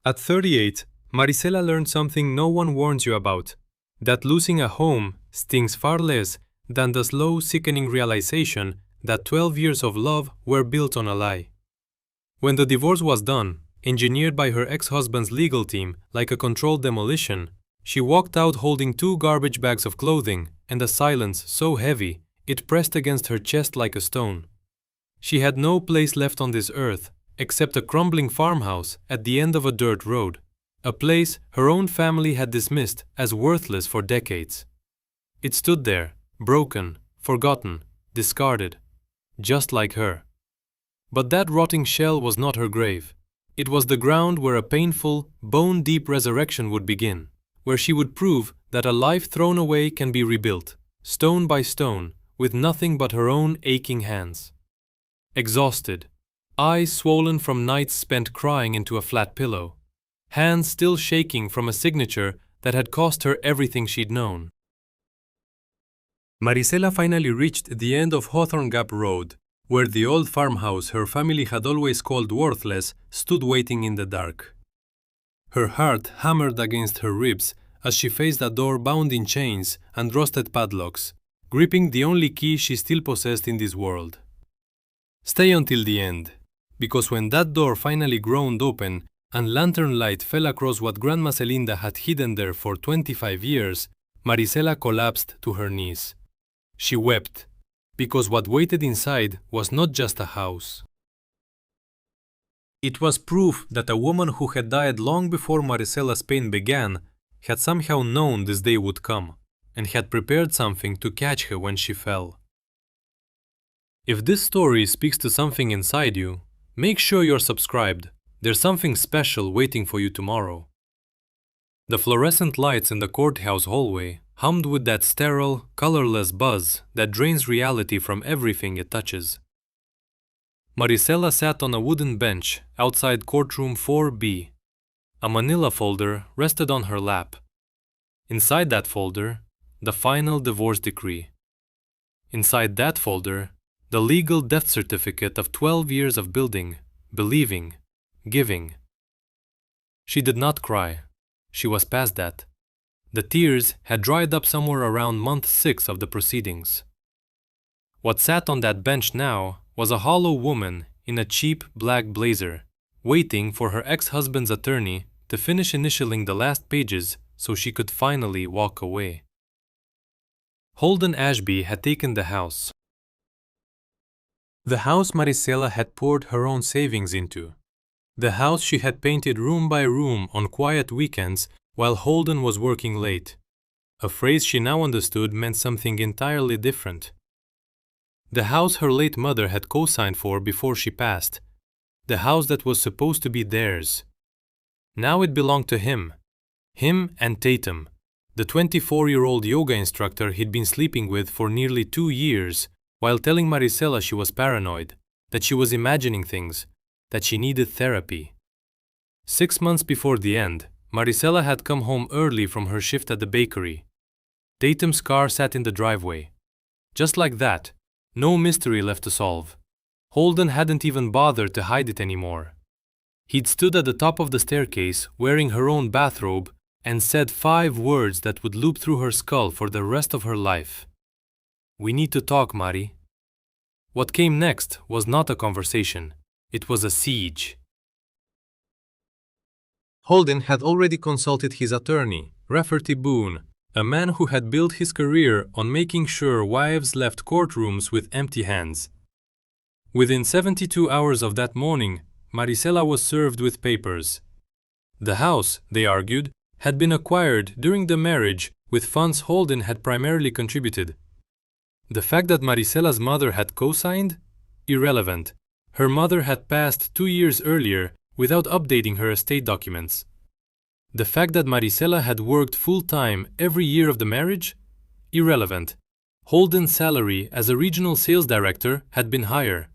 At 38, Marisela learned something no one warns you about, that losing a home stings far less than the slow, sickening realization that 12 years of love were built on a lie. When the divorce was done, engineered by her ex-husband's legal team like a controlled demolition, she walked out holding 2 garbage bags of clothing and a silence so heavy it pressed against her chest like a stone. She had no place left on this earth except a crumbling farmhouse at the end of a dirt road, a place her own family had dismissed as worthless for decades. It stood there, broken, forgotten, discarded, just like her. But that rotting shell was not her grave. It was the ground where a painful, bone-deep resurrection would begin, where she would prove that a life thrown away can be rebuilt, stone by stone, with nothing but her own aching hands. Exhausted, eyes swollen from nights spent crying into a flat pillow, hands still shaking from a signature that had cost her everything she'd known. Marisela finally reached the end of Hawthorne Gap Road, where the old farmhouse her family had always called worthless stood waiting in the dark. Her heart hammered against her ribs as she faced a door bound in chains and rusted padlocks, gripping the only key she still possessed in this world. Stay until the end, because when that door finally groaned open and lantern light fell across what Grandma Celinda had hidden there for 25 years, Marisela collapsed to her knees. She wept, because what waited inside was not just a house. It was proof that a woman who had died long before Marisela's pain began had somehow known this day would come, and had prepared something to catch her when she fell. If this story speaks to something inside you, make sure you're subscribed. There's something special waiting for you tomorrow. The fluorescent lights in the courthouse hallway hummed with that sterile, colorless buzz that drains reality from everything it touches. Marisela sat on a wooden bench outside courtroom 4B. A manila folder rested on her lap. Inside that folder, the final divorce decree. Inside that folder, the legal death certificate of 12 years of building, believing, giving. She did not cry. She was past that. The tears had dried up somewhere around month 6 of the proceedings. What sat on that bench now was a hollow woman in a cheap black blazer, waiting for her ex-husband's attorney to finish initialing the last pages so she could finally walk away. Holden Ashby had taken the house. The house Marisela had poured her own savings into. The house she had painted room by room on quiet weekends while Holden was working late. A phrase she now understood meant something entirely different. The house her late mother had co-signed for before she passed. The house that was supposed to be theirs. Now it belonged to him. Him and Tatum, the 24-year-old yoga instructor he'd been sleeping with for nearly 2 years, while telling Marisela she was paranoid, that she was imagining things, that she needed therapy. 6 months before the end, Marisela had come home early from her shift at the bakery. Tatum's car sat in the driveway. Just like that, no mystery left to solve. Holden hadn't even bothered to hide it anymore. He'd stood at the top of the staircase wearing her own bathrobe and said 5 words that would loop through her skull for the rest of her life. "We need to talk, Mari." What came next was not a conversation. It was a siege. Holden had already consulted his attorney, Rafferty Boone, a man who had built his career on making sure wives left courtrooms with empty hands. Within 72 hours of that morning, Marisela was served with papers. The house, they argued, had been acquired during the marriage with funds Holden had primarily contributed. The fact that Marisela's mother had co-signed? Irrelevant. Her mother had passed 2 years earlier without updating her estate documents. The fact that Marisela had worked full-time every year of the marriage? Irrelevant. Holden's salary as a regional sales director had been higher.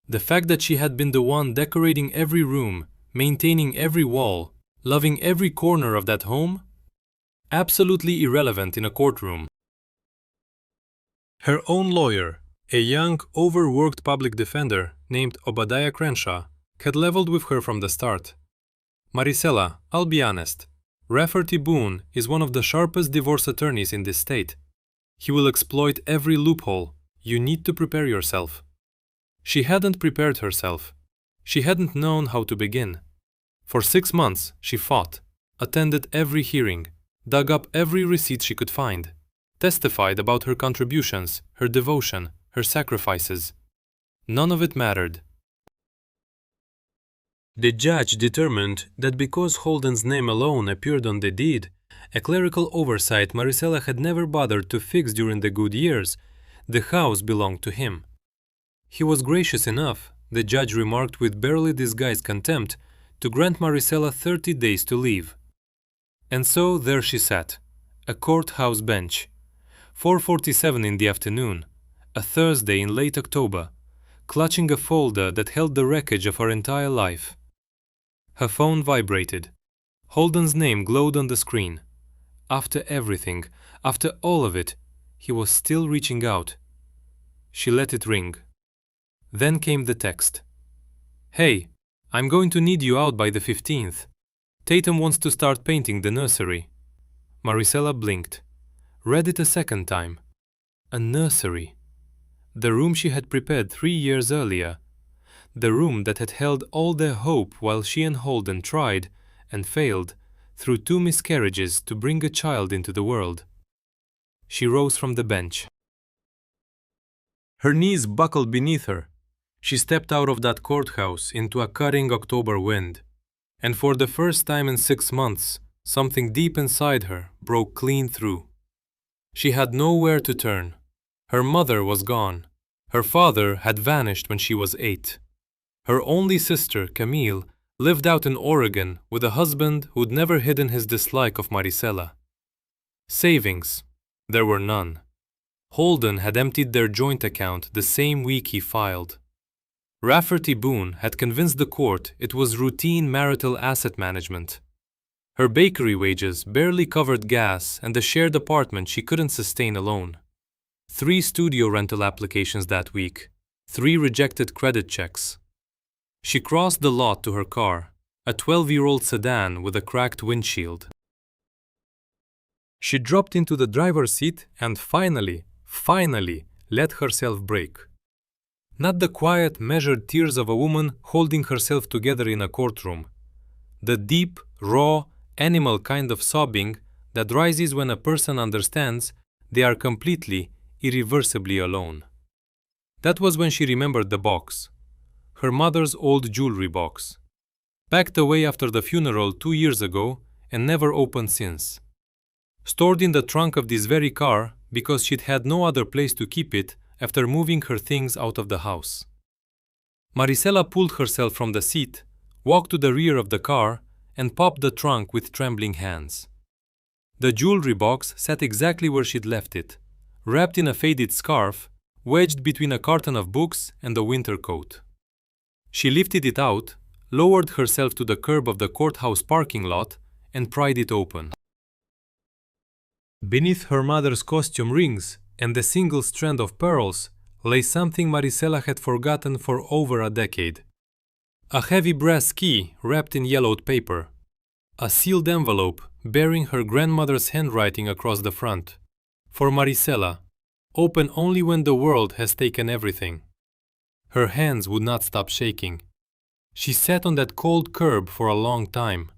The fact that she had been the one decorating every room, maintaining every wall, loving every corner of that home? Absolutely irrelevant in a courtroom. Her own lawyer, a young, overworked public defender named Obadiah Crenshaw, had leveled with her from the start. Maricela, I'll be honest. Rafferty Boone is one of the sharpest divorce attorneys in this state. He will exploit every loophole. You need to prepare yourself. She hadn't prepared herself. She hadn't known how to begin. For 6 months, she fought, attended every hearing, dug up every receipt she could find, testified about her contributions, her devotion, her sacrifices. None of it mattered. The judge determined that because Holden's name alone appeared on the deed, a clerical oversight Maricela had never bothered to fix during the good years, the house belonged to him. He was gracious enough, the judge remarked with barely disguised contempt, to grant Maricela 30 days to leave. And so there she sat, a courthouse bench, 4:47 in the afternoon, a Thursday in late October, clutching a folder that held the wreckage of her entire life. Her phone vibrated. Holden's name glowed on the screen. After everything, after all of it, he was still reaching out. She let it ring. Then came the text. "Hey, I'm going to need you out by the 15th. Tatum wants to start painting the nursery." Maricela blinked. Read it a second time. A nursery. The room she had prepared 3 years earlier. The room that had held all their hope while she and Holden tried, and failed, through 2 miscarriages to bring a child into the world. She rose from the bench. Her knees buckled beneath her. She stepped out of that courthouse into a cutting October wind. And for the first time in 6 months, something deep inside her broke clean through. She had nowhere to turn. Her mother was gone. Her father had vanished when she was 8. Her only sister, Camille, lived out in Oregon with a husband who'd never hidden his dislike of Maricela. Savings. There were none. Holden had emptied their joint account the same week he filed. Rafferty Boone had convinced the court it was routine marital asset management. Her bakery wages barely covered gas and the shared apartment she couldn't sustain alone. 3 studio rental applications that week, 3 rejected credit checks. She crossed the lot to her car, a 12-year-old sedan with a cracked windshield. She dropped into the driver's seat and finally let herself break. Not the quiet, measured tears of a woman holding herself together in a courtroom. The deep, raw, animal kind of sobbing that rises when a person understands they are completely, irreversibly alone. That was when she remembered the box. Her mother's old jewelry box. Packed away after the funeral 2 years ago and never opened since. Stored in the trunk of this very car because she'd had no other place to keep it after moving her things out of the house. Maricela pulled herself from the seat, walked to the rear of the car, and popped the trunk with trembling hands. The jewelry box sat exactly where she'd left it, wrapped in a faded scarf, wedged between a carton of books and a winter coat. She lifted it out, lowered herself to the curb of the courthouse parking lot, and pried it open. Beneath her mother's costume rings and the single strand of pearls lay something Maricela had forgotten for over a decade. A heavy brass key wrapped in yellowed paper. A sealed envelope bearing her grandmother's handwriting across the front. For Maricela, open only when the world has taken everything. Her hands would not stop shaking. She sat on that cold curb for a long time.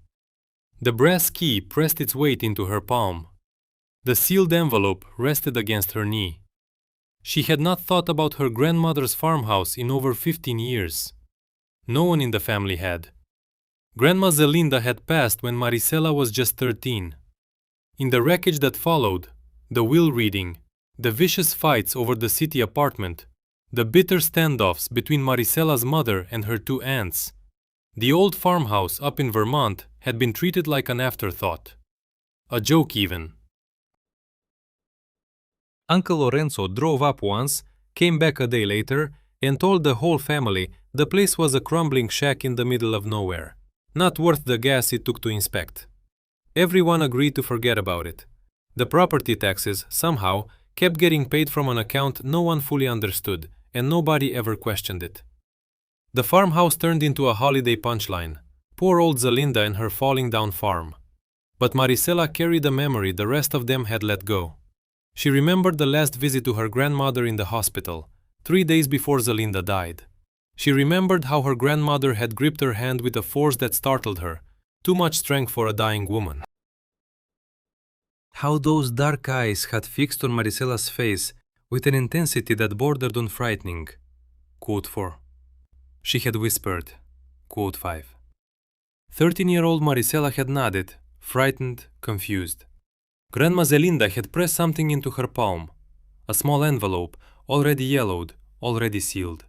The brass key pressed its weight into her palm. The sealed envelope rested against her knee. She had not thought about her grandmother's farmhouse in over 15 years. No one in the family had. Grandma Zelinda had passed when Maricela was just 13. In the wreckage that followed, the will reading, the vicious fights over the city apartment, the bitter standoffs between Maricela's mother and her 2 aunts, the old farmhouse up in Vermont had been treated like an afterthought. A joke even. Uncle Lorenzo drove up once, came back a day later, and told the whole family the place was a crumbling shack in the middle of nowhere, not worth the gas it took to inspect. Everyone agreed to forget about it. The property taxes, somehow, kept getting paid from an account no one fully understood, and nobody ever questioned it. The farmhouse turned into a holiday punchline. Poor old Zelinda and her falling down farm. But Maricela carried a memory the rest of them had let go. She remembered the last visit to her grandmother in the hospital, 3 days before Zelinda died. She remembered how her grandmother had gripped her hand with a force that startled her, too much strength for a dying woman. How those dark eyes had fixed on Maricela's face with an intensity that bordered on frightening. Quote 4. She had whispered. Quote 5. 13-year-old Maricela had nodded, frightened, confused. Grandma Zelinda had pressed something into her palm. A small envelope, already yellowed, already sealed.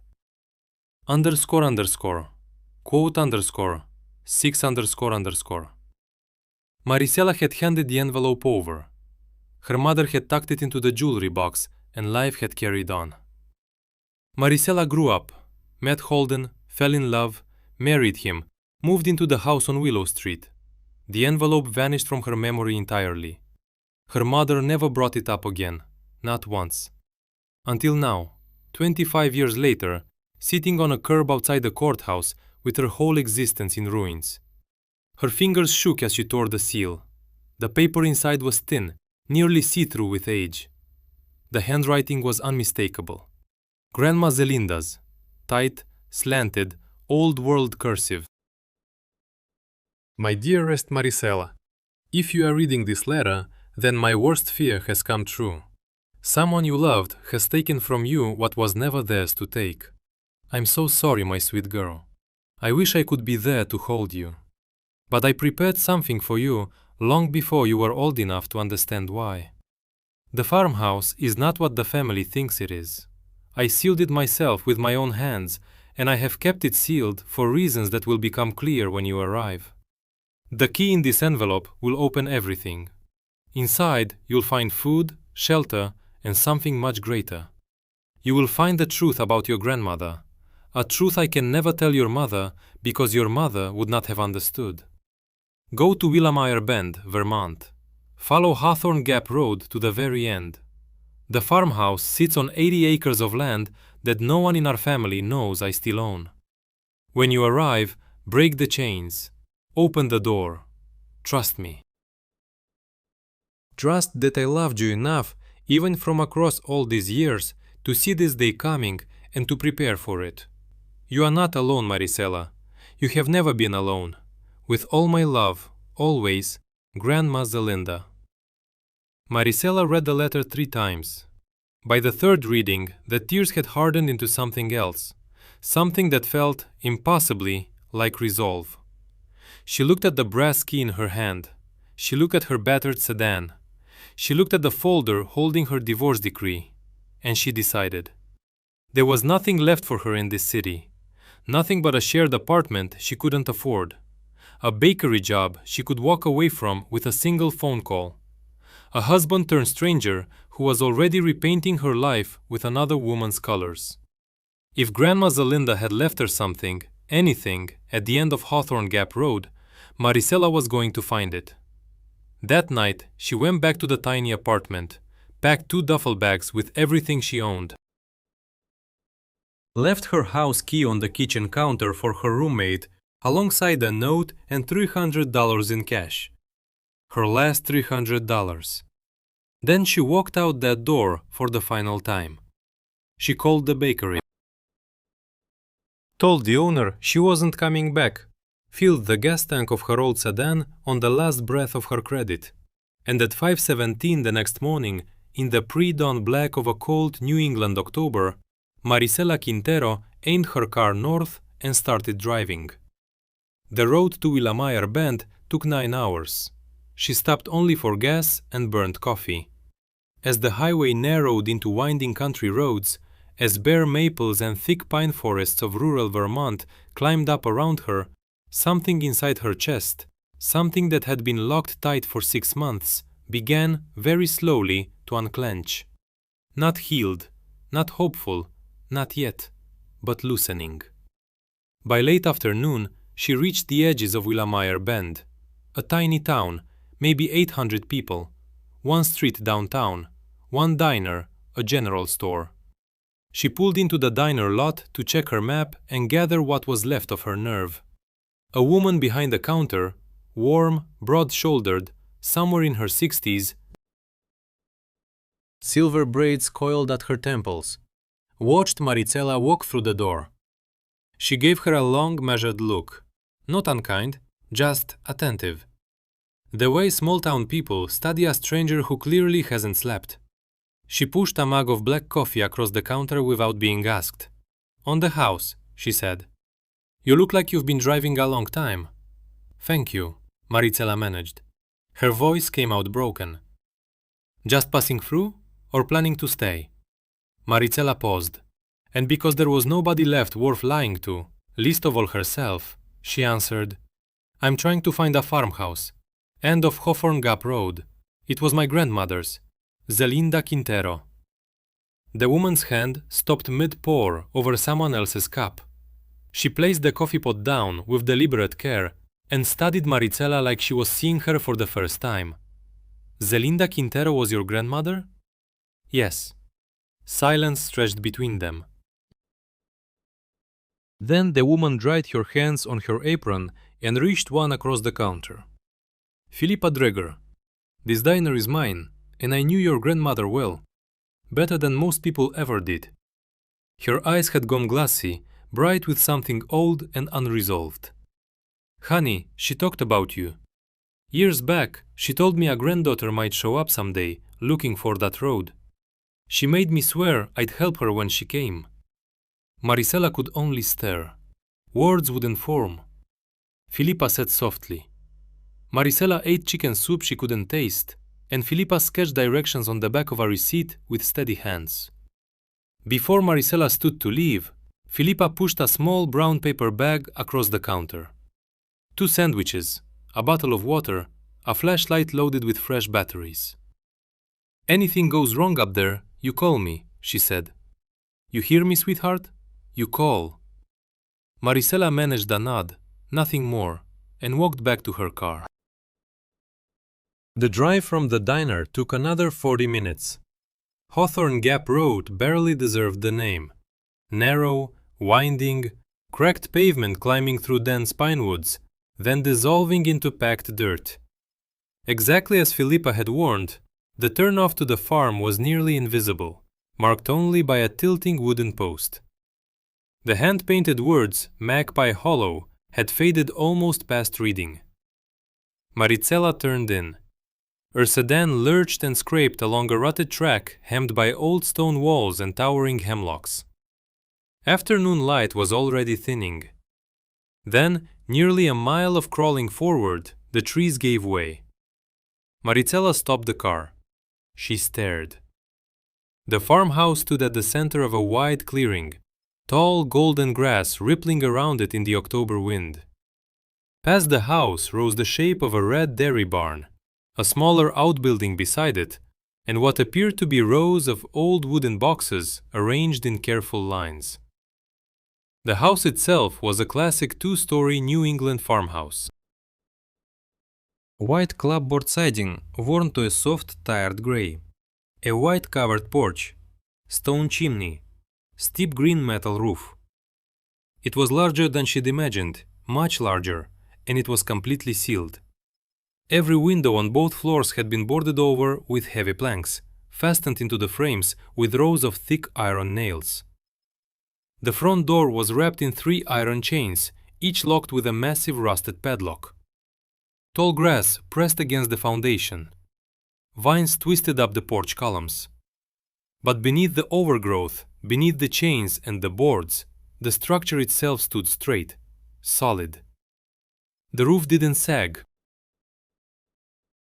Underscore underscore. Quote underscore. 6 underscore underscore. Maricela had handed the envelope over. Her mother had tucked it into the jewelry box, and life had carried on. Maricela grew up, met Holden, fell in love, married him, moved into the house on Willow Street. The envelope vanished from her memory entirely. Her mother never brought it up again, not once. Until now, 25 years later, sitting on a curb outside the courthouse with her whole existence in ruins. Her fingers shook as she tore the seal. The paper inside was thin, nearly see-through with age. The handwriting was unmistakable. Grandma Zelinda's, tight, slanted, old-world cursive. My dearest Maricela, if you are reading this letter, then my worst fear has come true. Someone you loved has taken from you what was never theirs to take. I'm so sorry, my sweet girl. I wish I could be there to hold you. But I prepared something for you long before you were old enough to understand why. The farmhouse is not what the family thinks it is. I sealed it myself with my own hands, and I have kept it sealed for reasons that will become clear when you arrive. The key in this envelope will open everything. Inside, you'll find food, shelter, and something much greater. You will find the truth about your grandmother, a truth I can never tell your mother because your mother would not have understood. Go to Willamire Bend, Vermont. Follow Hawthorne Gap Road to the very end. The farmhouse sits on 80 acres of land that no one in our family knows I still own. When you arrive, break the chains. Open the door. Trust me. Trust that I loved you enough, even from across all these years, to see this day coming and to prepare for it. You are not alone, Maricela. You have never been alone. With all my love, always, Grandma Zelinda. Maricela read the letter 3 times. By the third reading, the tears had hardened into something else, something that felt, impossibly, like resolve. She looked at the brass key in her hand. She looked at her battered sedan. She looked at the folder holding her divorce decree. And she decided. There was nothing left for her in this city. Nothing but a shared apartment she couldn't afford. A bakery job she could walk away from with a single phone call. A husband-turned-stranger who was already repainting her life with another woman's colors. If Grandma Zelinda had left her something, anything, at the end of Hawthorne Gap Road, Maricela was going to find it. That night, she went back to the tiny apartment, packed 2 duffel bags with everything she owned. Left her house key on the kitchen counter for her roommate, alongside a note and $300 in cash. Her last $300. Then she walked out that door for the final time. She called the bakery. Told the owner she wasn't coming back. Filled the gas tank of her old sedan on the last breath of her credit. And at 5:17 the next morning, in the pre-dawn black of a cold New England October, Maricela Quintero aimed her car north and started driving. The road to Willamire Bend took 9 hours. She stopped only for gas and burnt coffee. As the highway narrowed into winding country roads, as bare maples and thick pine forests of rural Vermont climbed up around her, something inside her chest, something that had been locked tight for 6 months, began very slowly to unclench. Not healed, not hopeful, not yet, but loosening. By late afternoon, she reached the edges of Willamire Bend, a tiny town, maybe 800 people, 1 street downtown, 1 diner, a general store. She pulled into the diner lot to check her map and gather what was left of her nerve. A woman behind the counter, warm, broad-shouldered, somewhere in her 60s, silver braids coiled at her temples, watched Maricela walk through the door. She gave her a long, measured look, not unkind, just attentive. The way small-town people study a stranger who clearly hasn't slept. She pushed a mug of black coffee across the counter without being asked. "On the house," she said. "You look like you've been driving a long time." "Thank you," Maricela managed. Her voice came out broken. "Just passing through, or planning to stay?" Maricela paused, and because there was nobody left worth lying to, least of all herself, she answered, "I'm trying to find a farmhouse. End of Hawthorne Gap Road. It was my grandmother's. Zelinda Quintero." The woman's hand stopped mid-pour over someone else's cup. She placed the coffee pot down with deliberate care and studied Maricela like she was seeing her for the first time. "Zelinda Quintero was your grandmother?" "Yes." Silence stretched between them. Then the woman dried her hands on her apron and reached one across the counter. "Philippa Dreger, this diner is mine, and I knew your grandmother well, better than most people ever did." Her eyes had gone glassy, bright with something old and unresolved. "Honey, she talked about you. Years back, she told me a granddaughter might show up someday, looking for that road. She made me swear I'd help her when she came." Maricela could only stare. Words wouldn't form. Philippa said softly. Maricela ate chicken soup she couldn't taste, and Philippa sketched directions on the back of a receipt with steady hands. Before Maricela stood to leave, Philippa pushed a small brown paper bag across the counter. 2 sandwiches, a bottle of water, a flashlight loaded with fresh batteries. "Anything goes wrong up there, you call me," she said. "You hear me, sweetheart? You call." Maricela managed a nod, nothing more, and walked back to her car. The drive from the diner took another 40 minutes. Hawthorne Gap Road barely deserved the name. Narrow, winding, cracked pavement climbing through dense pine woods, then dissolving into packed dirt. Exactly as Philippa had warned, the turnoff to the farm was nearly invisible, marked only by a tilting wooden post. The hand-painted words "Magpie Hollow" had faded almost past reading. Maricela turned in. Her sedan lurched and scraped along a rutted track hemmed by old stone walls and towering hemlocks. Afternoon light was already thinning. Then, nearly a mile of crawling forward, the trees gave way. Maricela stopped the car. She stared. The farmhouse stood at the center of a wide clearing, tall golden grass rippling around it in the October wind. Past the house rose the shape of a red dairy barn, a smaller outbuilding beside it, and what appeared to be rows of old wooden boxes arranged in careful lines. The house itself was a classic 2-story New England farmhouse. White clapboard siding worn to a soft, tired gray. A white covered porch. Stone chimney. Steep green metal roof. It was larger than she'd imagined, much larger, and it was completely sealed. Every window on both floors had been boarded over with heavy planks, fastened into the frames with rows of thick iron nails. The front door was wrapped in 3 iron chains, each locked with a massive rusted padlock. Tall grass pressed against the foundation. Vines twisted up the porch columns. But beneath the overgrowth, beneath the chains and the boards, the structure itself stood straight, solid. The roof didn't sag.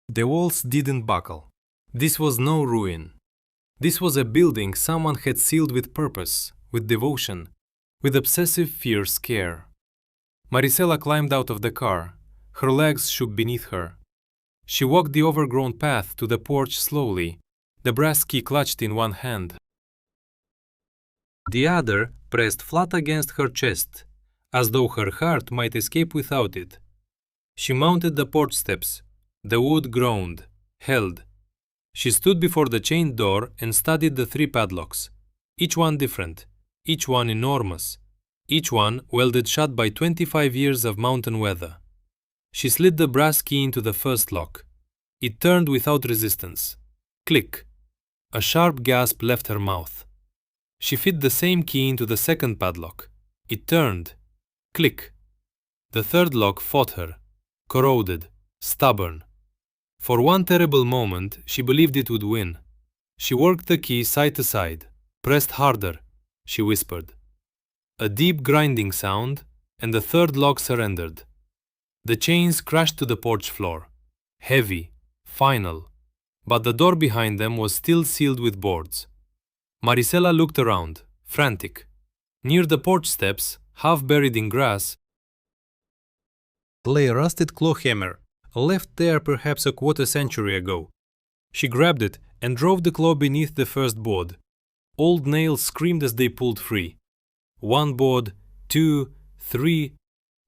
The walls didn't buckle. This was no ruin. This was a building someone had sealed with purpose, with devotion, with obsessive fierce care. Maricela climbed out of the car. Her legs shook beneath her. She walked the overgrown path to the porch slowly, the brass key clutched in one hand. The other pressed flat against her chest, as though her heart might escape without it. She mounted the porch steps. The wood groaned, held. She stood before the chained door and studied the 3 padlocks, each one different, each one enormous, each one welded shut by 25 years of mountain weather. She slid the brass key into the first lock. It turned without resistance. Click. A sharp gasp left her mouth. She fit the same key into the second padlock. It turned. Click. The third lock fought her. Corroded. Stubborn. For one terrible moment, she believed it would win. She worked the key side to side. Pressed harder, she whispered. A deep grinding sound, and the third lock surrendered. The chains crashed to the porch floor. Heavy. Final. But the door behind them was still sealed with boards. Marisela looked around, frantic. Near the porch steps, half buried in grass, lay a rusted claw hammer, left there perhaps a quarter-century ago. She grabbed it and drove the claw beneath the first board. Old nails screamed as they pulled free. 1 board, 2, 3.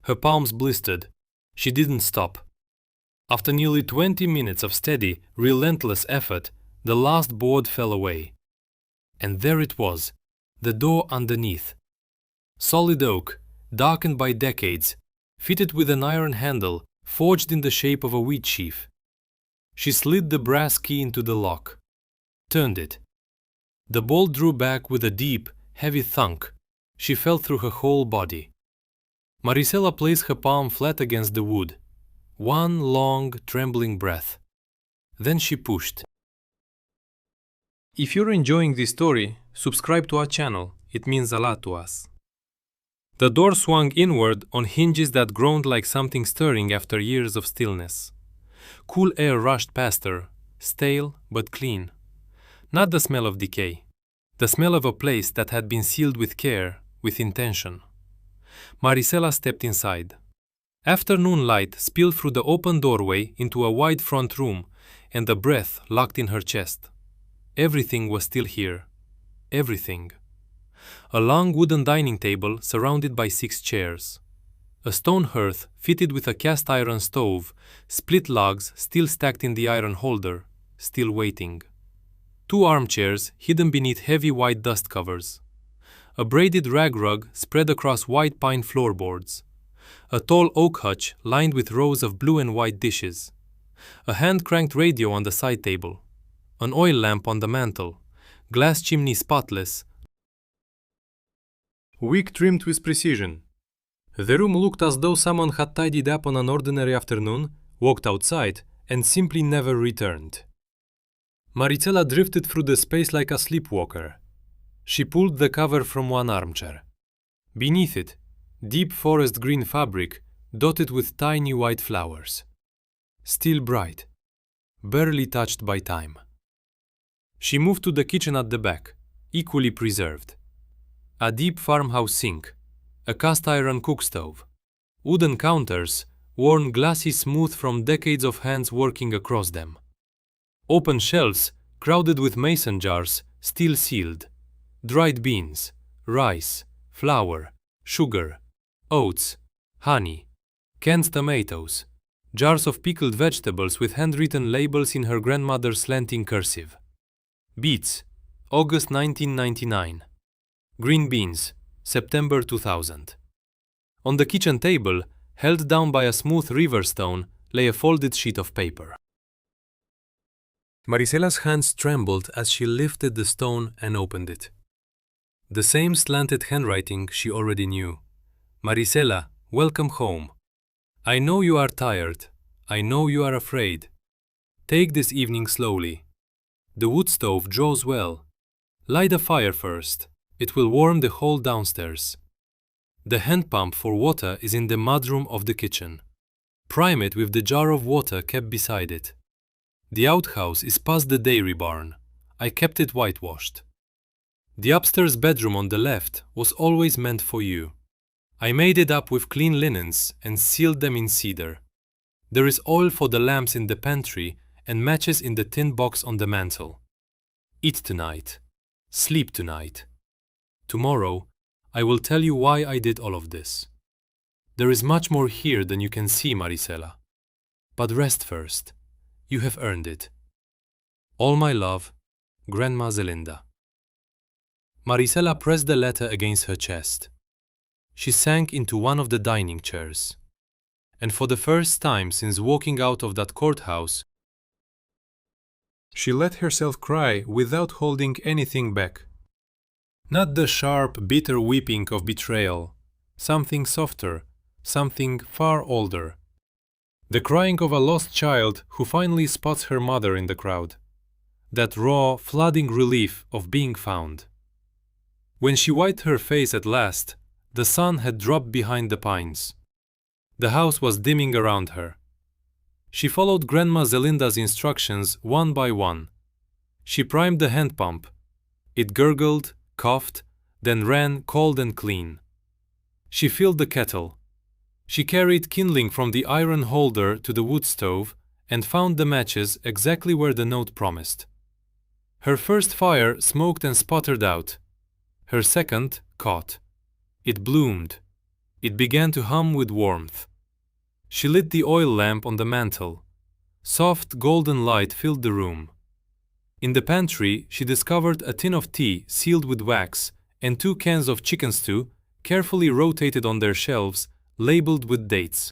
Her palms blistered. She didn't stop. After nearly 20 minutes of steady, relentless effort, the last board fell away. And there it was, the door underneath. Solid oak, darkened by decades, fitted with an iron handle, forged in the shape of a wheat sheaf. She slid the brass key into the lock. Turned it. The bolt drew back with a deep, heavy thunk. She felt through her whole body. Marisela placed her palm flat against the wood. One long, trembling breath. Then she pushed. If you're enjoying this story, subscribe to our channel. It means a lot to us. The door swung inward on hinges that groaned like something stirring after years of stillness. Cool air rushed past her, stale but clean. Not the smell of decay. The smell of a place that had been sealed with care, with intention. Marisela stepped inside. Afternoon light spilled through the open doorway into a wide front room, and the breath locked in her chest. Everything was still here. Everything. A long wooden dining table surrounded by 6 chairs. A stone hearth fitted with a cast iron stove, split logs still stacked in the iron holder, still waiting. 2 armchairs hidden beneath heavy white dust covers. A braided rag rug spread across white pine floorboards. A tall oak hutch lined with rows of blue and white dishes. A hand-cranked radio on the side table. An oil lamp on the mantel. Glass chimney spotless. Wick trimmed with precision. The room looked as though someone had tidied up on an ordinary afternoon, walked outside, and simply never returned. Marisela drifted through the space like a sleepwalker. She pulled the cover from one armchair. Beneath it, deep forest green fabric dotted with tiny white flowers. Still bright, barely touched by time. She moved to the kitchen at the back, equally preserved. A deep farmhouse sink, a cast-iron cook stove, wooden counters, worn glassy smooth from decades of hands working across them. Open shelves, crowded with mason jars, still sealed. Dried beans, rice, flour, sugar, oats, honey, canned tomatoes, jars of pickled vegetables with handwritten labels in her grandmother's slanting cursive. Beets, August 1999. Green beans, September 2000. On the kitchen table, held down by a smooth river stone, lay a folded sheet of paper. Marisela's hands trembled as she lifted the stone and opened it. The same slanted handwriting she already knew. Marisela, welcome home. I know you are tired. I know you are afraid. Take this evening slowly. The wood stove draws well. Light a fire first. It will warm the whole downstairs. The hand pump for water is in the mudroom of the kitchen. Prime it with the jar of water kept beside it. The outhouse is past the dairy barn. I kept it whitewashed. The upstairs bedroom on the left was always meant for you. I made it up with clean linens and sealed them in cedar. There is oil for the lamps in the pantry and matches in the tin box on the mantel. Eat tonight. Sleep tonight. Tomorrow, I will tell you why I did all of this. There is much more here than you can see, Marisela. But rest first. You have earned it. All my love, Grandma Zelinda. Marisela pressed the letter against her chest. she sank into one of the dining chairs. And for the first time since walking out of that courthouse, she let herself cry without holding anything back. Not the sharp, bitter weeping of betrayal, something softer, something far older. The crying of a lost child who finally spots her mother in the crowd. That raw, flooding relief of being found. When she wiped her face at last, the sun had dropped behind the pines. The house was dimming around her. She followed Grandma Zelinda's instructions one by one. She primed the hand pump. It gurgled, coughed, then ran cold and clean. She filled the kettle. She carried kindling from the iron holder to the wood stove and found the matches exactly where the note promised. Her first fire smoked and sputtered out. Her second caught. It bloomed. It began to hum with warmth. She lit the oil lamp on the mantel. Soft golden light filled the room. In the pantry, she discovered a tin of tea sealed with wax and 2 cans of chicken stew, carefully rotated on their shelves, labeled with dates.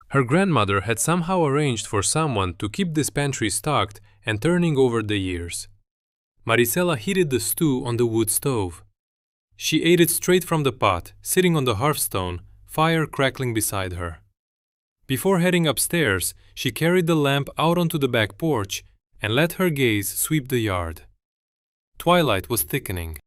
Her grandmother had somehow arranged for someone to keep this pantry stocked and turning over the years. Marisela heated the stew on the wood stove. She ate it straight from the pot, sitting on the hearthstone, fire crackling beside her. Before heading upstairs, she carried the lamp out onto the back porch and let her gaze sweep the yard. Twilight was thickening.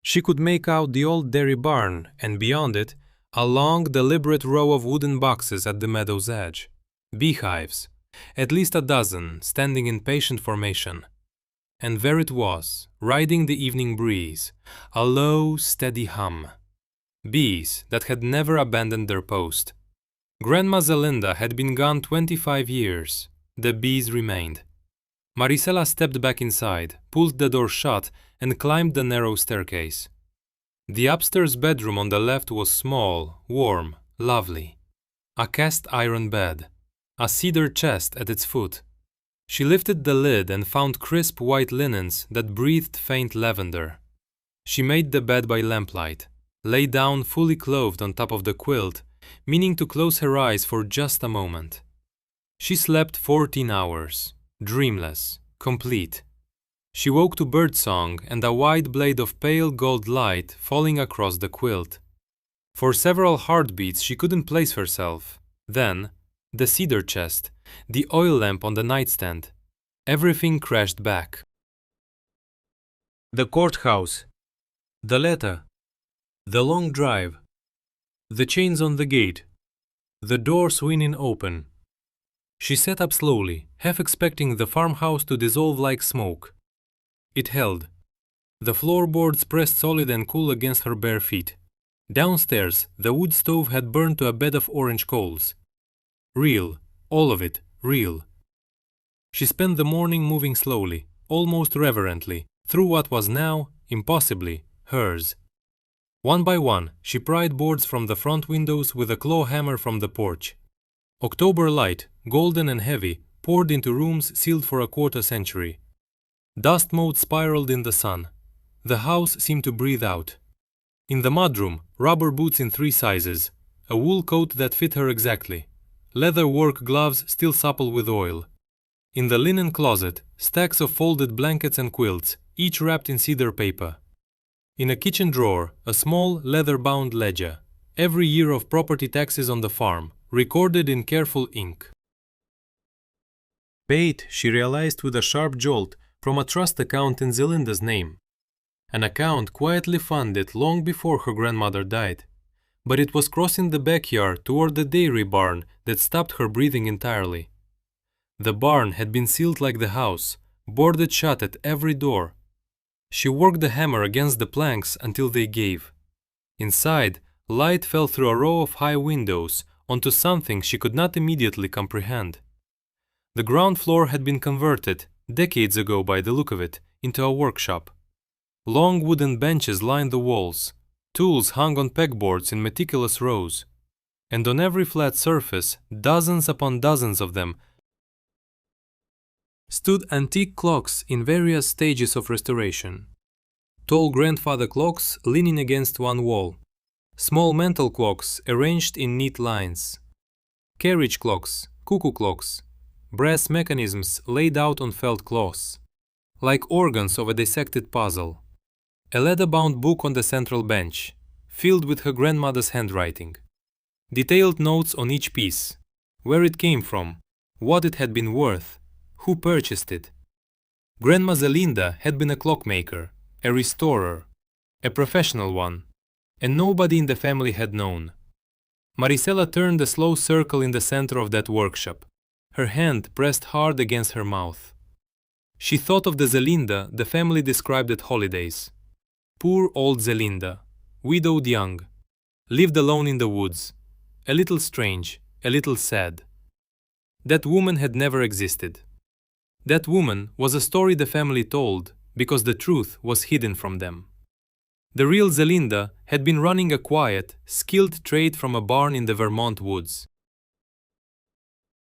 She could make out the old dairy barn, and beyond it, a long, deliberate row of wooden boxes at the meadow's edge. Beehives, at least a dozen, standing in patient formation. And there it was, riding the evening breeze, a low, steady hum. Bees that had never abandoned their post. Grandma Zelinda had been gone 25 years. The bees remained. Marisela stepped back inside, pulled the door shut, and climbed the narrow staircase. The upstairs bedroom on the left was small, warm, lovely. A cast iron bed, a cedar chest at its foot. She lifted the lid and found crisp white linens that breathed faint lavender. She made the bed by lamplight, lay down fully clothed on top of the quilt, meaning to close her eyes for just a moment. She slept 14 hours, dreamless, complete. She woke to birdsong and a wide blade of pale gold light falling across the quilt. For several heartbeats she couldn't place herself. Then, the cedar chest, the oil lamp on the nightstand. Everything crashed back. The courthouse. The letter. The long drive. The chains on the gate. The door swinging open. She sat up slowly, half expecting the farmhouse to dissolve like smoke. It held. The floorboards pressed solid and cool against her bare feet. Downstairs, the wood stove had burned to a bed of orange coals. Real, all of it, real. She spent the morning moving slowly, almost reverently, through what was now, impossibly, hers. One by one, she pried boards from the front windows with a claw hammer from the porch. October light, golden and heavy, poured into rooms sealed for a quarter century. Dust mote spiraled in the sun. The house seemed to breathe out. In the mudroom, rubber boots in 3 sizes, a wool coat that fit her exactly, leather work gloves still supple with oil. In the linen closet, stacks of folded blankets and quilts, each wrapped in cedar paper. In a kitchen drawer, a small leather-bound ledger, every year of property taxes on the farm, recorded in careful ink. Paid, she realized with a sharp jolt, from a trust account in Zelinda's name. An account quietly funded long before her grandmother died. But it was crossing the backyard toward the dairy barn that stopped her breathing entirely. The barn had been sealed like the house, boarded shut at every door. She worked the hammer against the planks until they gave. Inside, light fell through a row of high windows onto something she could not immediately comprehend. The ground floor had been converted, decades ago by the look of it, into a workshop. Long wooden benches lined the walls. Tools hung on pegboards in meticulous rows. And on every flat surface, dozens upon dozens of them, stood antique clocks in various stages of restoration. Tall grandfather clocks leaning against one wall. Small mantel clocks arranged in neat lines. Carriage clocks, cuckoo clocks, brass mechanisms laid out on felt cloths, like organs of a dissected puzzle. A leather-bound book on the central bench, filled with her grandmother's handwriting. Detailed notes on each piece, where it came from, what it had been worth, who purchased it. Grandma Zelinda had been a clockmaker, a restorer, a professional one, and nobody in the family had known. Marisela turned a slow circle in the center of that workshop, her hand pressed hard against her mouth. She thought of the Zelinda the family described at holidays. Poor old Zelinda, widowed young, lived alone in the woods, a little strange, a little sad. That woman had never existed. That woman was a story the family told because the truth was hidden from them. The real Zelinda had been running a quiet, skilled trade from a barn in the Vermont woods.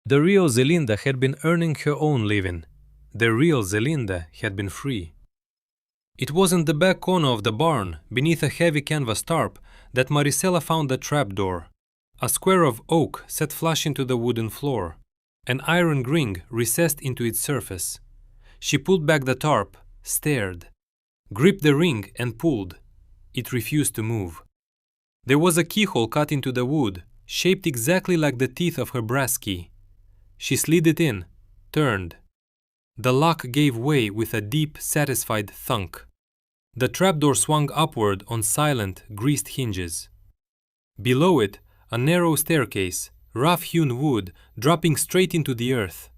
The real Zelinda had been earning her own living. The real Zelinda had been free. It was in the back corner of the barn, beneath a heavy canvas tarp, that Marisela found the trapdoor. A square of oak set flush into the wooden floor. An iron ring recessed into its surface. She pulled back the tarp, stared, gripped the ring and pulled. It refused to move. There was a keyhole cut into the wood, shaped exactly like the teeth of her brass key. She slid it in, turned. The lock gave way with a deep, satisfied thunk. The trapdoor swung upward on silent, greased hinges. Below it, a narrow staircase, rough-hewn wood, dropping straight into the earth.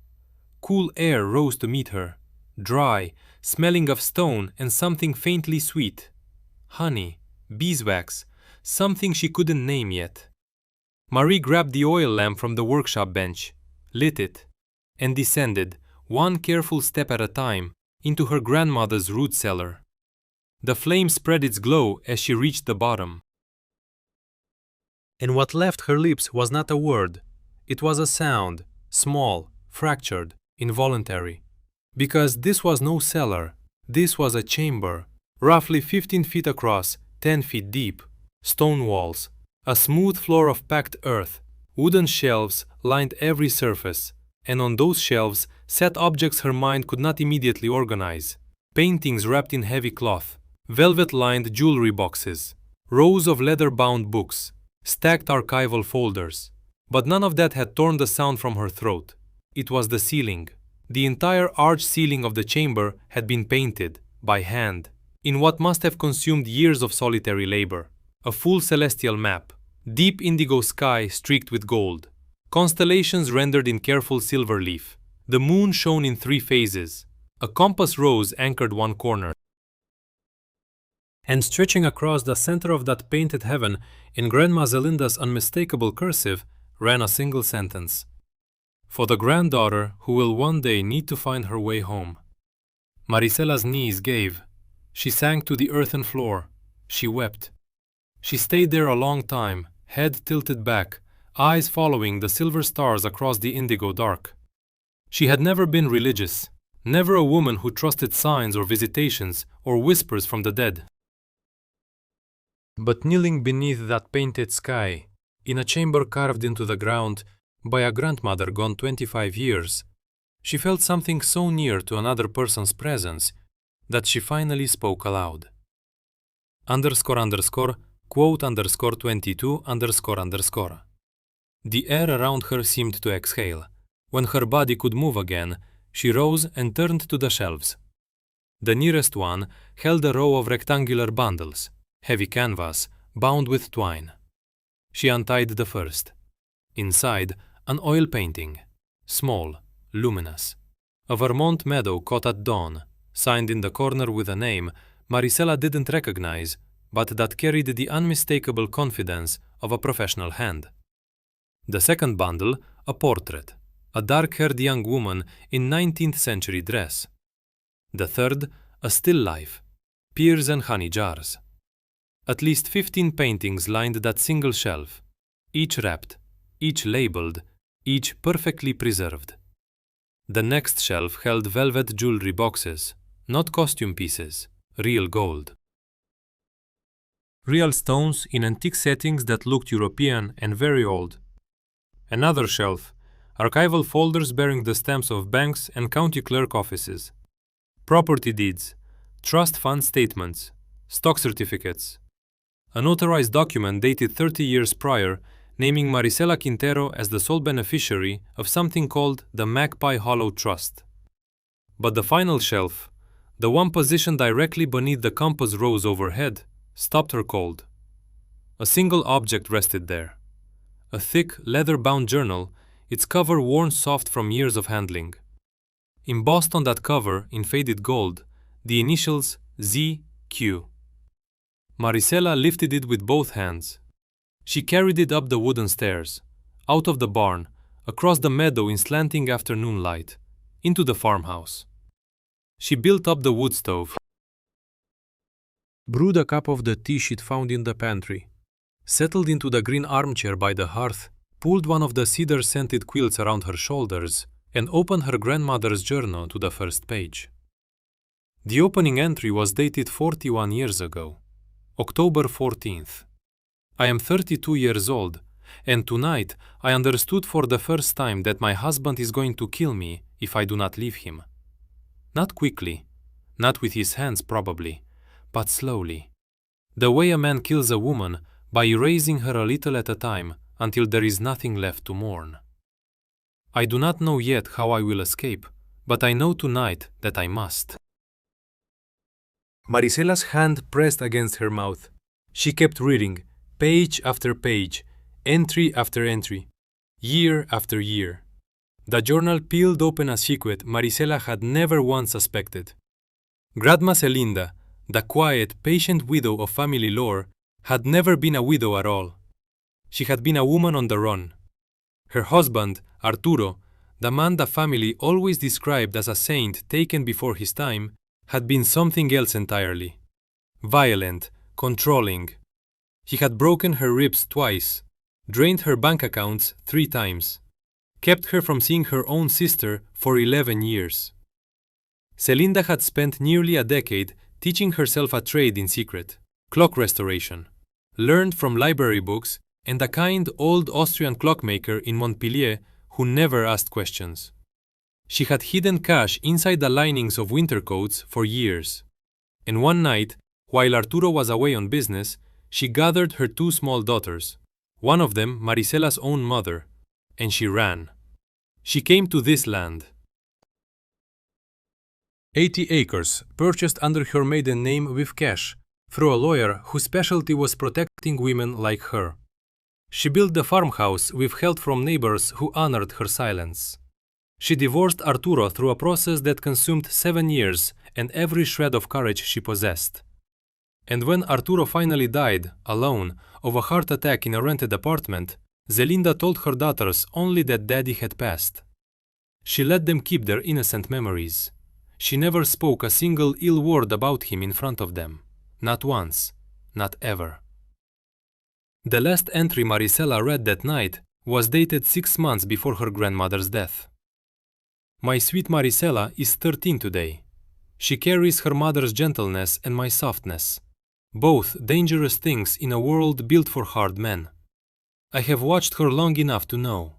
Cool air rose to meet her, dry, smelling of stone and something faintly sweet. Honey, beeswax, something she couldn't name yet. Marie grabbed the oil lamp from the workshop bench, lit it, and descended, one careful step at a time, into her grandmother's root cellar. The flame spread its glow as she reached the bottom. And what left her lips was not a word. It was a sound, small, fractured, involuntary. Because this was no cellar, this was a chamber, roughly 15 feet across, 10 feet deep, stone walls, a smooth floor of packed earth, wooden shelves lined every surface, and on those shelves sat objects her mind could not immediately organize. Paintings wrapped in heavy cloth, velvet-lined jewelry boxes, rows of leather-bound books, stacked archival folders. But none of that had torn the sound from her throat. It was the ceiling. The entire arched ceiling of the chamber had been painted, by hand, in what must have consumed years of solitary labor. A full celestial map, deep indigo sky streaked with gold, constellations rendered in careful silver leaf. The moon shone in 3 phases. A compass rose anchored one corner. And stretching across the center of that painted heaven, in Grandma Zelinda's unmistakable cursive, ran a single sentence. For the granddaughter who will one day need to find her way home. Marisela's knees gave. She sank to the earthen floor. She wept. She stayed there a long time, head tilted back, eyes following the silver stars across the indigo dark. She had never been religious, never a woman who trusted signs or visitations or whispers from the dead. But kneeling beneath that painted sky, in a chamber carved into the ground by a grandmother gone 25 years, she felt something so near to another person's presence that she finally spoke aloud. __quote _22 __. The air around her seemed to exhale. When her body could move again, she rose and turned to the shelves. The nearest one held a row of rectangular bundles, heavy canvas, bound with twine. She untied the first. Inside, an oil painting, small, luminous. A Vermont meadow caught at dawn, signed in the corner with a name Marisela didn't recognize, but that carried the unmistakable confidence of a professional hand. The second bundle, a portrait, a dark-haired young woman in 19th century dress. The third, a still life, pears and honey jars. At least 15 paintings lined that single shelf, each wrapped, each labeled, each perfectly preserved. The next shelf held velvet jewelry boxes, not costume pieces, real gold. real stones in antique settings that looked European and very old. Another shelf, archival folders bearing the stamps of banks and county clerk offices. Property deeds, trust fund statements, stock certificates. A notarized document dated 30 years prior naming Marisela Quintero as the sole beneficiary of something called the Magpie Hollow Trust. But the final shelf, the one positioned directly beneath the compass rose overhead, stopped her cold. A single object rested there. A thick, leather-bound journal, its cover worn soft from years of handling. Embossed on that cover, in faded gold, the initials ZQ. Marisela lifted it with both hands. She carried it up the wooden stairs, out of the barn, across the meadow in slanting afternoon light, into the farmhouse. She built up the wood stove, brewed a cup of the tea she'd found in the pantry, settled into the green armchair by the hearth, pulled one of the cedar-scented quilts around her shoulders, and opened her grandmother's journal to the first page. The opening entry was dated 41 years ago, October 14th. I am 32 years old, and tonight I understood for the first time that my husband is going to kill me if I do not leave him. Not quickly, not with his hands probably, but slowly. The way a man kills a woman by erasing her a little at a time until there is nothing left to mourn. I do not know yet how I will escape, but I know tonight that I must. Marisela's hand pressed against her mouth. She kept reading, page after page, entry after entry, year after year. The journal peeled open a secret Marisela had never once suspected. Grandma Celinda, the quiet, patient widow of family lore, had never been a widow at all. She had been a woman on the run. Her husband, Arturo, the man the family always described as a saint taken before his time, had been something else entirely. Violent, controlling. He had broken her ribs twice, drained her bank accounts 3 times, kept her from seeing her own sister for 11 years. Celinda had spent nearly a decade teaching herself a trade in secret, clock restoration, learned from library books and a kind old Austrian clockmaker in Montpellier who never asked questions. She had hidden cash inside the linings of winter coats for years. And one night, while Arturo was away on business, she gathered her 2 small daughters, one of them Marisela's own mother, and she ran. She came to this land. 80 acres, purchased under her maiden name with cash, through a lawyer whose specialty was protecting women like her. She built the farmhouse with help from neighbors who honored her silence. She divorced Arturo through a process that consumed 7 years and every shred of courage she possessed. And when Arturo finally died, alone, of a heart attack in a rented apartment, Zelinda told her daughters only that Daddy had passed. She let them keep their innocent memories. She never spoke a single ill word about him in front of them. Not once. Not ever. The last entry Marisela read that night was dated 6 months before her grandmother's death. My sweet Marisela is 13 today. She carries her mother's gentleness and my softness, both dangerous things in a world built for hard men. I have watched her long enough to know.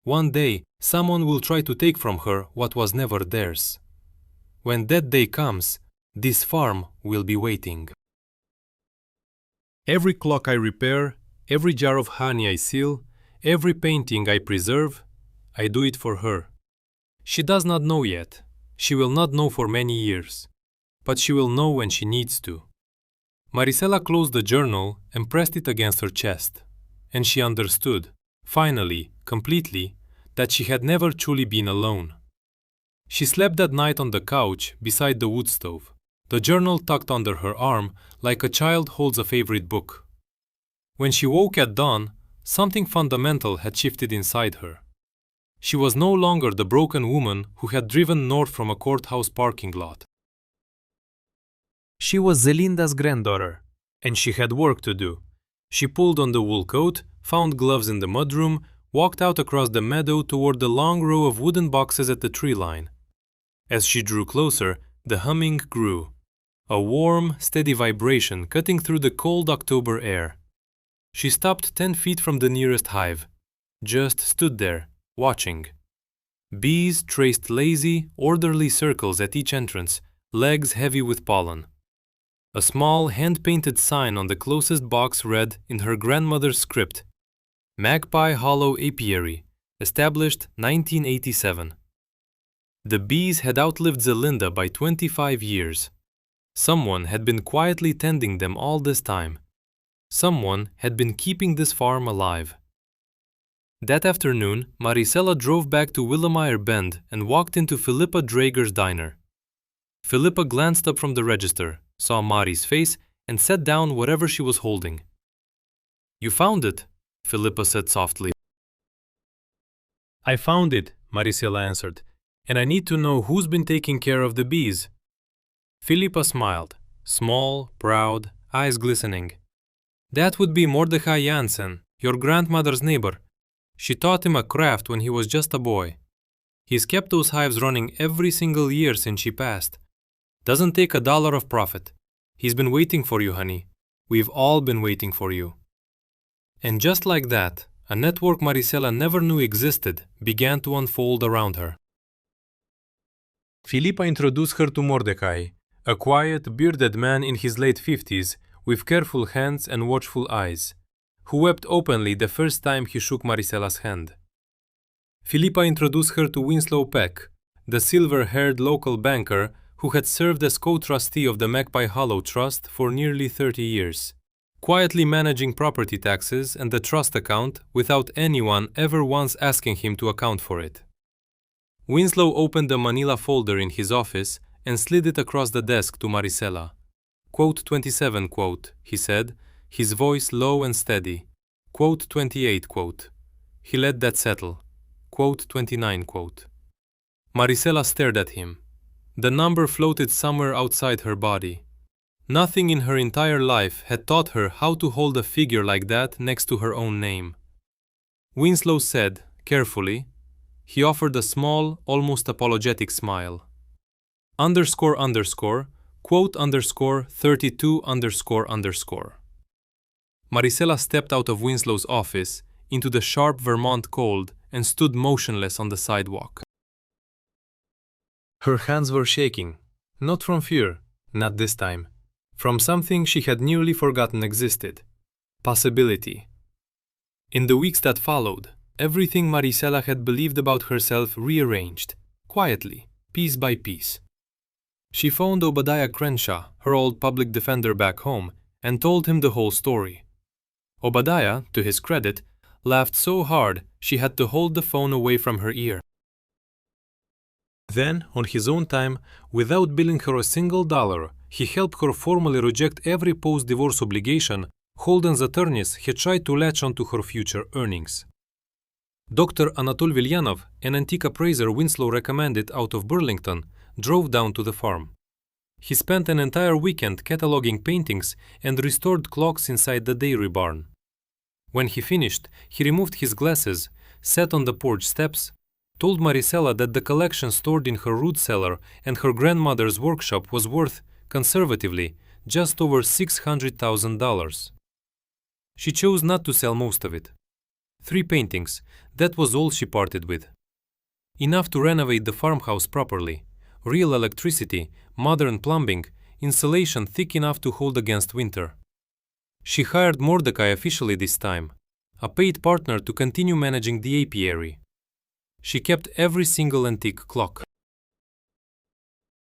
One day, someone will try to take from her what was never theirs. When that day comes, this farm will be waiting. Every clock I repair, every jar of honey I seal, every painting I preserve, I do it for her. She does not know yet. She will not know for many years. But she will know when she needs to. Marisela closed the journal and pressed it against her chest. And she understood, finally, completely, that she had never truly been alone. She slept that night on the couch beside the wood stove, the journal tucked under her arm like a child holds a favorite book. When she woke at dawn, something fundamental had shifted inside her. She was no longer the broken woman who had driven north from a courthouse parking lot. She was Zelinda's granddaughter, and she had work to do. She pulled on the wool coat, found gloves in the mudroom, walked out across the meadow toward the long row of wooden boxes at the tree line. As she drew closer, the humming grew. a warm, steady vibration cutting through the cold October air. She stopped 10 feet from the nearest hive, just stood there, watching. Bees traced lazy, orderly circles at each entrance, legs heavy with pollen. A small, hand-painted sign on the closest box read in her grandmother's script, Magpie Hollow Apiary, established 1987. The bees had outlived Zelinda by 25 years. Someone had been quietly tending them all this time. Someone had been keeping this farm alive. That afternoon, Maricela drove back to Willamire Bend and walked into Philippa Drager's diner. Philippa glanced up from the register, saw Mari's face, and set down whatever she was holding. "You found it," Philippa said softly. "I found it," Maricela answered, "and I need to know who's been taking care of the bees." Philippa smiled, small, proud, eyes glistening. "That would be Mordechai Jansen, your grandmother's neighbor. She taught him a craft when he was just a boy. He's kept those hives running every single year since she passed. Doesn't take a dollar of profit. He's been waiting for you, honey. We've all been waiting for you." And just like that, a network Maricela never knew existed began to unfold around her. Philippa introduced her to Mordecai, a quiet, bearded man in his late 50s, with careful hands and watchful eyes, who wept openly the first time he shook Maricela's hand. Philippa introduced her to Winslow Peck, the silver-haired local banker who had served as co-trustee of the Magpie Hollow Trust for nearly 30 years, quietly managing property taxes and the trust account without anyone ever once asking him to account for it. Winslow opened a manila folder in his office and slid it across the desk to Maricela. "Quote 27, quote," he said, his voice low and steady. "Quote 28, quote." He let that settle. "Quote 29, quote." Maricela stared at him. The number floated somewhere outside her body. Nothing in her entire life had taught her how to hold a figure like that next to her own name. Winslow said, carefully, he offered a small, almost apologetic smile. Underscore underscore, quote underscore 32 underscore underscore. Maricela stepped out of Winslow's office into the sharp Vermont cold and stood motionless on the sidewalk. Her hands were shaking, not from fear, not this time, from something she had nearly forgotten existed, possibility. In the weeks that followed, everything Maricela had believed about herself rearranged, quietly, piece by piece. She phoned Obadiah Crenshaw, her old public defender back home, and told him the whole story. Obadiah, to his credit, laughed so hard she had to hold the phone away from her ear. Then, on his own time, without billing her a single dollar, he helped her formally reject every post-divorce obligation Holden's attorneys had tried to latch onto her future earnings. Dr. Anatol Vilyanov, an antique appraiser Winslow recommended out of Burlington, drove down to the farm. He spent an entire weekend cataloging paintings and restored clocks inside the dairy barn. When he finished, he removed his glasses, sat on the porch steps, told Maricela that the collection stored in her root cellar and her grandmother's workshop was worth, conservatively, just over $600,000. She chose not to sell most of it. 3 paintings, that was all she parted with. Enough to renovate the farmhouse properly, real electricity, modern plumbing, insulation thick enough to hold against winter. She hired Mordecai officially this time, a paid partner to continue managing the apiary. She kept every single antique clock.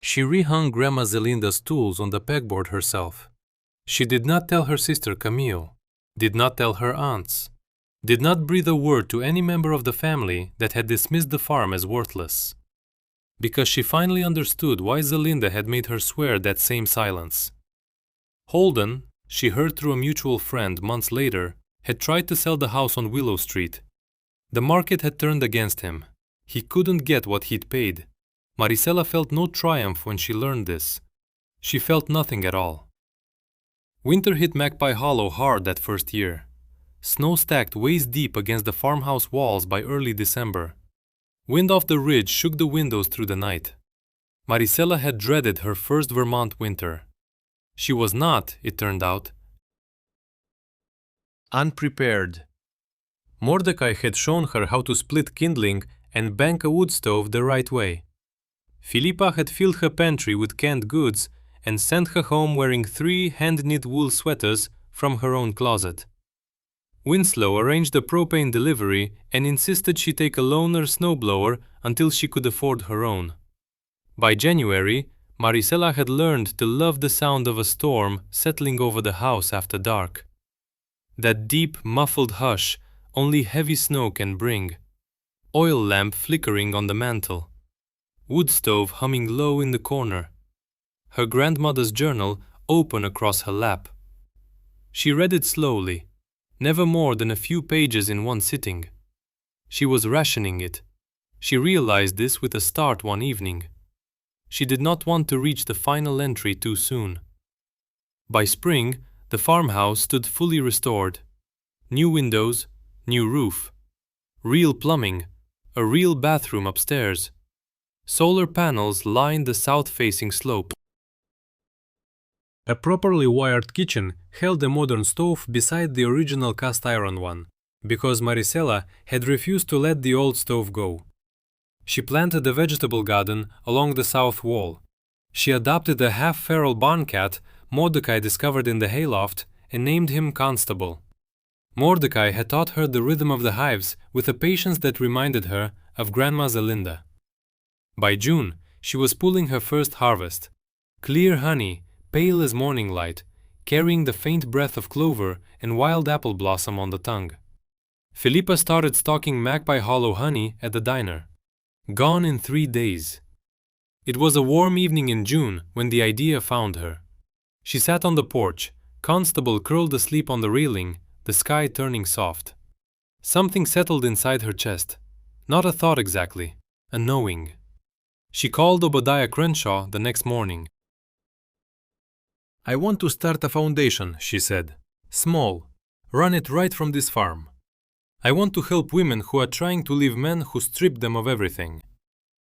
She rehung Grandma Zelinda's tools on the pegboard herself. She did not tell her sister Camille, did not tell her aunts, did not breathe a word to any member of the family that had dismissed the farm as worthless. Because she finally understood why Zelinda had made her swear that same silence. Holden, she heard through a mutual friend months later, had tried to sell the house on Willow Street. The market had turned against him. He couldn't get what he'd paid. Maricela felt no triumph when she learned this. She felt nothing at all. Winter hit Magpie Hollow hard that first year. Snow stacked waist deep against the farmhouse walls by early December. Wind off the ridge shook the windows through the night. Maricela had dreaded her first Vermont winter. She was not, it turned out, unprepared. Mordecai had shown her how to split kindling and bank a wood stove the right way. Philippa had filled her pantry with canned goods and sent her home wearing 3 hand-knit wool sweaters from her own closet. Winslow arranged a propane delivery and insisted she take a loaner snowblower until she could afford her own. By January, Maricela had learned to love the sound of a storm settling over the house after dark. That deep, muffled hush only heavy snow can bring. Oil lamp flickering on the mantel. Wood stove humming low in the corner. Her grandmother's journal open across her lap. She read it slowly, never more than a few pages in one sitting. She was rationing it. She realized this with a start one evening. She did not want to reach the final entry too soon. By spring, the farmhouse stood fully restored. New windows, new roof. Real plumbing, a real bathroom upstairs. Solar panels lined the south-facing slope. A properly wired kitchen held a modern stove beside the original cast-iron one, because Maricela had refused to let the old stove go. She planted a vegetable garden along the south wall. She adopted a half-feral barn cat Mordecai discovered in the hayloft and named him Constable. Mordecai had taught her the rhythm of the hives with a patience that reminded her of Grandma Zelinda. By June, she was pulling her first harvest. Clear honey, pale as morning light, carrying the faint breath of clover and wild apple blossom on the tongue. Philippa started stocking Magpie Hollow honey at the diner. Gone in 3 days. It was a warm evening in June when the idea found her. She sat on the porch, Constable curled asleep on the railing, the sky turning soft. Something settled inside her chest. Not a thought exactly, a knowing. She called Obadiah Crenshaw the next morning. "I want to start a foundation," she said. "Small. Run it right from this farm. I want to help women who are trying to leave men who strip them of everything.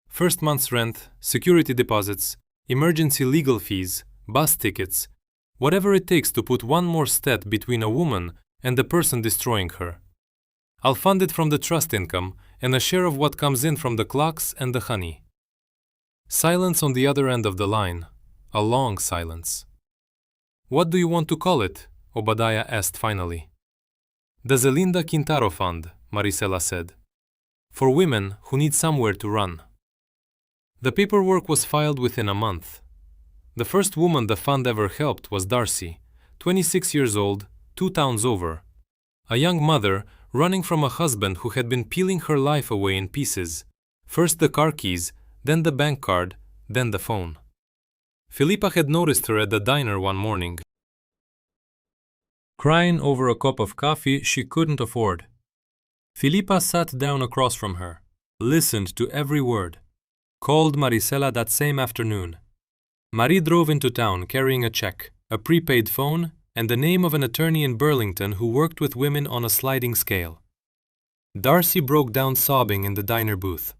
First month's rent, security deposits, emergency legal fees, bus tickets, whatever it takes to put one more step between a woman and the person destroying her. I'll fund it from the trust income and a share of what comes in from the clocks and the honey." Silence on the other end of the line. A long silence. "What do you want to call it?" Obadiah asked finally. "The Zelinda Quintaro Fund," Maricela said. "For women who need somewhere to run." The paperwork was filed within a month. The first woman the fund ever helped was Darcy, 26 years old, 2 towns over. A young mother running from a husband who had been peeling her life away in pieces. First the car keys, then the bank card, then the phone. Philippa had noticed her at the diner one morning, crying over a cup of coffee she couldn't afford. Philippa sat down across from her, listened to every word, called Maricela that same afternoon. Marie drove into town carrying a check, a prepaid phone, and the name of an attorney in Burlington who worked with women on a sliding scale. Darcy broke down sobbing in the diner booth.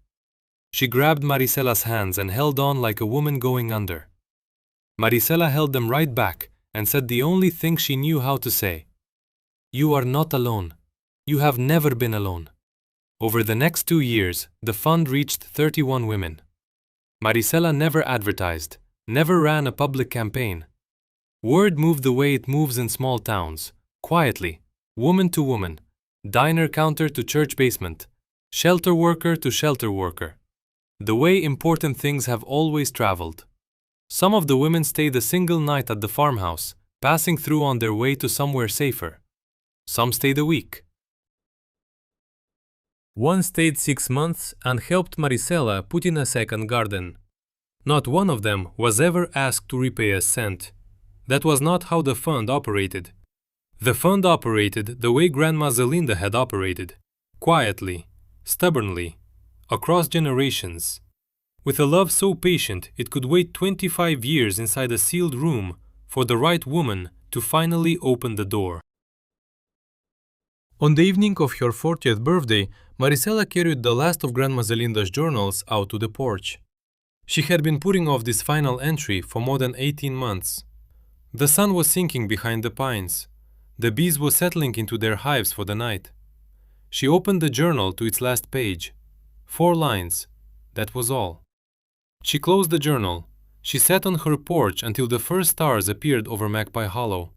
She grabbed Maricela's hands and held on like a woman going under. Maricela held them right back and said the only thing she knew how to say. "You are not alone. You have never been alone." Over the next 2 years, the fund reached 31 women. Maricela never advertised, never ran a public campaign. Word moved the way it moves in small towns, quietly, woman to woman, diner counter to church basement, shelter worker to shelter worker. The way important things have always traveled. Some of the women stayed a single night at the farmhouse, passing through on their way to somewhere safer. Some stayed a week. One stayed 6 months and helped Maricela put in a second garden. Not one of them was ever asked to repay a cent. That was not how the fund operated. The fund operated the way Grandma Zelinda had operated, quietly, stubbornly, across generations. With a love so patient it could wait 25 years inside a sealed room for the right woman to finally open the door. On the evening of her 40th birthday, Maricela carried the last of Grandma Zelinda's journals out to the porch. She had been putting off this final entry for more than 18 months. The sun was sinking behind the pines. The bees were settling into their hives for the night. She opened the journal to its last page. 4 lines. That was all. She closed the journal. She sat on her porch until the first stars appeared over Magpie Hollow.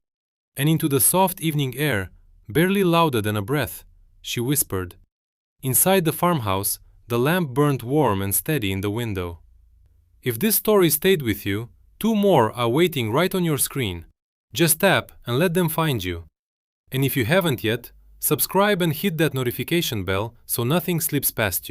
And into the soft evening air, barely louder than a breath, she whispered. Inside the farmhouse, the lamp burned warm and steady in the window. If this story stayed with you, 2 more are waiting right on your screen. Just tap and let them find you. And if you haven't yet, subscribe and hit that notification bell so nothing slips past you.